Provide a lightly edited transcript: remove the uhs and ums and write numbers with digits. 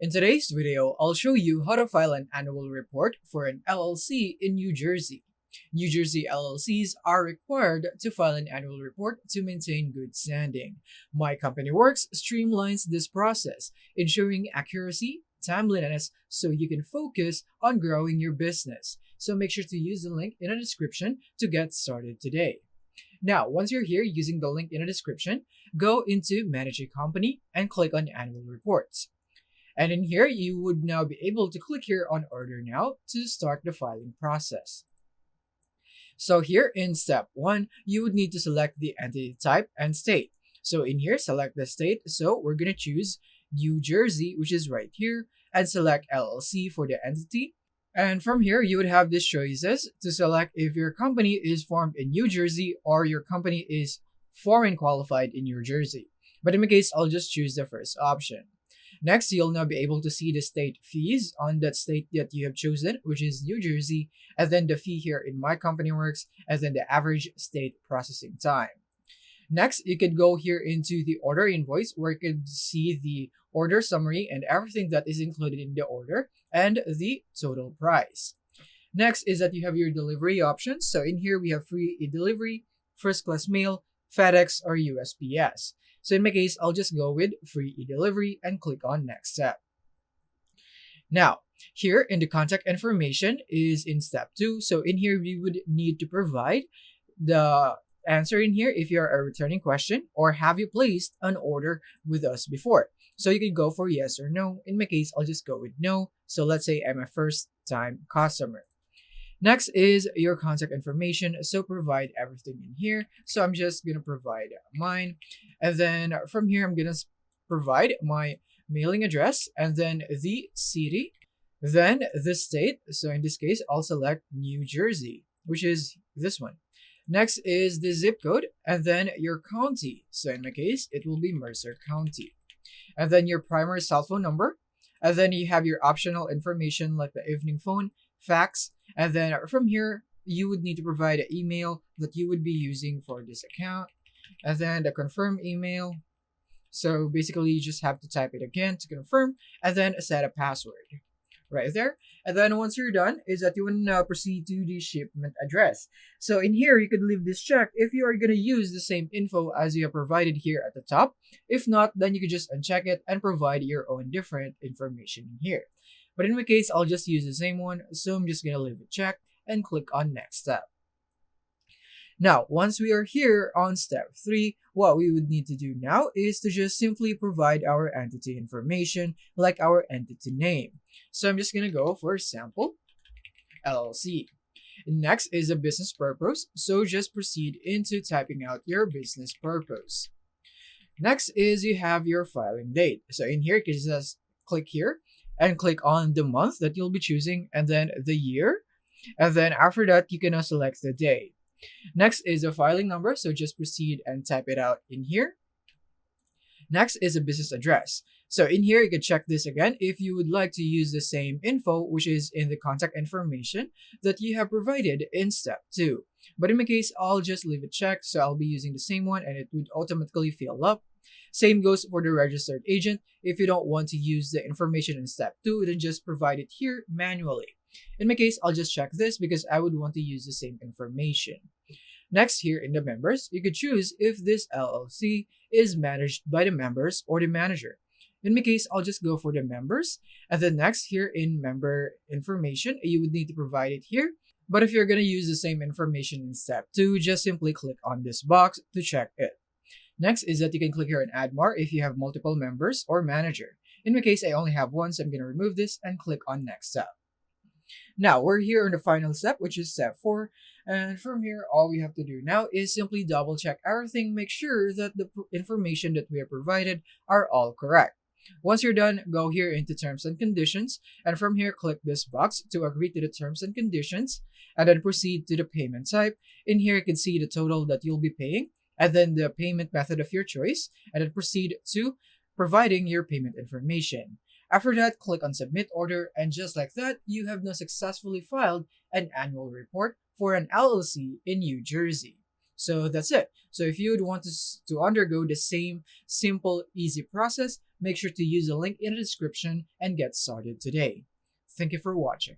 In today's video, I'll show you how to file an annual report for an LLC in New Jersey. New Jersey LLCs are required to file an annual report to maintain good standing. MyCompanyWorks streamlines this process, ensuring accuracy, timeliness, so you can focus on growing your business. So make sure to use the link in the description to get started today. Now, once you're here using the link in the description, go into Manage a Company and click on Annual Reports. And in here, you would now be able to click here on Order Now to start the filing process. So here in step 1, you would need to select the entity type and state. So in here, select the state. So we're going to choose New Jersey, which is right here, and select LLC for the entity. And from here, you would have these choices to select if your company is formed in New Jersey or your company is foreign qualified in New Jersey. But in my case, I'll just choose the first option. Next, you'll now be able to see the state fees on that state that you have chosen, which is New Jersey, and then the fee here in MyCompanyWorks, and then the average state processing time. Next, you can go here into the order invoice where you can see the order summary and everything that is included in the order and the total price. Next is that you have your delivery options. So in here, we have free e-delivery, first class mail, FedEx, or USPS. So in my case, I'll just go with free e-delivery and click on next step. Now, here in the contact information is in step 2. So in here, we would need to provide the answer in here if you're a returning question or have you placed an order with us before. So you can go for yes or no. In my case, I'll just go with no. So let's say I'm a first time customer. Next is your contact information. So provide everything in here. So I'm just going to provide mine. And then from here, I'm going to provide my mailing address and then the city, then the state. So in this case, I'll select New Jersey, which is this one. Next is the zip code and then your county. So in my case, it will be Mercer County. And then your primary cell phone number. And then you have your optional information like the evening phone, fax. And then from here, you would need to provide an email that you would be using for this account. And then the confirm email. So basically, you just have to type it again to confirm and then set a password right there. And then once you're done, is that you will now proceed to the shipment address. So in here, you could leave this check if you are going to use the same info as you have provided here at the top. If not, then you could just uncheck it and provide your own different information in here. But in my case, I'll just use the same one. So I'm just going to leave it checked and click on next step. Now, once we are here on step 3, what we would need to do now is to just simply provide our entity information like our entity name. So I'm just going to go for sample LLC. Next is a business purpose. So just proceed into typing out your business purpose. Next is you have your filing date. So in here, you can just click here and click on the month that you'll be choosing and then the year. And then after that, you can now select the day. Next is a filing number. So just proceed and type it out in here. Next is a business address. So in here, you can check this again if you would like to use the same info, which is in the contact information that you have provided in step 2. But in my case, I'll just leave it checked. So I'll be using the same one and it would automatically fill up. Same goes for the registered agent. If you don't want to use the information in step 2, then just provide it here manually. In my case, I'll just check this because I would want to use the same information. Next, here in the members, you could choose if this LLC is managed by the members or the manager. In my case, I'll just go for the members. And then next, here in member information, you would need to provide it here. But if you're going to use the same information in step 2, just simply click on this box to check it. Next is that you can click here and add more if you have multiple members or manager. In my case, I only have one, so I'm going to remove this and click on next step. Now, we're here on the final step, which is step 4. And from here, all we have to do now is simply double check everything, make sure that the information that we have provided are all correct. Once you're done, go here into terms and conditions. And from here, click this box to agree to the terms and conditions. And then proceed to the payment type. In here, you can see the total that you'll be paying. And then the payment method of your choice. And then proceed to providing your payment information. After that, click on Submit Order, and just like that, you have now successfully filed an annual report for an LLC in New Jersey. So that's it. So if you would want to undergo the same simple, easy process, make sure to use the link in the description and get started today. Thank you for watching.